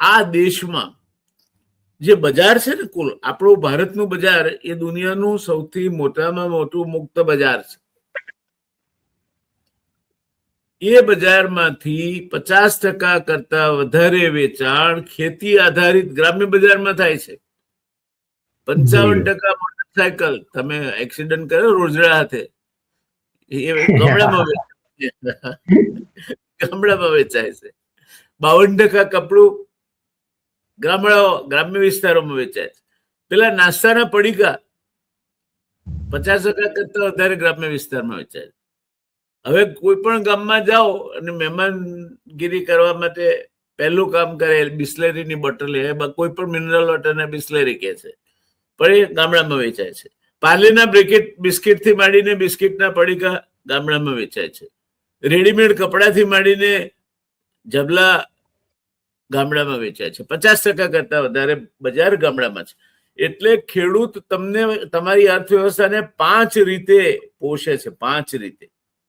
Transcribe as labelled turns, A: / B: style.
A: આ દેશમાં જે બજાર છે ને, કુલ આપણું ભારતનું બજાર એ દુનિયાનું સૌથી મોટામાં મોટું મુક્ત બજાર છે. એ બજારમાંથી 50% કરતા વધારે વેચાણ ખેતી આધારિત ગ્રામ્ય બજારમાં થાય છે. 55% મોટરસાયકલ, તમે એક્સિડન્ટ કર્યો રોજડા હાથે, એ ગામડામાં વેચાય છે. 52% કપડું ગ્રામ્ય વિસ્તારોમાં વેચાય છે. પેલા નાસ્તાના પડીકા 50% કરતા વધારે ગ્રામ્ય વિસ્તારમાં વેચાય છે. હવે કોઈ પણ ગામમાં જાઓ અને મહેમાનગીરી કરવા માટે પહેલું કામ કરે બિસ્લેરીની બોટલ, કોઈ પણ મિનરલ વોટર ને બિસ્લેરી કહે છે, પણ એ ગામડામાં વેચાય છે. પાર્લેના બિસ્કિટ થી માંડીને બિસ્કિટના પડીકા ગામડામાં વેચાય છે. રેડીમેડ કપડાથી માંડીને જબલા ગામડામાં વેચાય છે. 50% કરતા વધારે બજાર ગામડામાં છે. એટલે ખેડૂત તમને તમારી અર્થવ્યવસ્થાને 5 રીતે પોષે છે. 5 રીતે.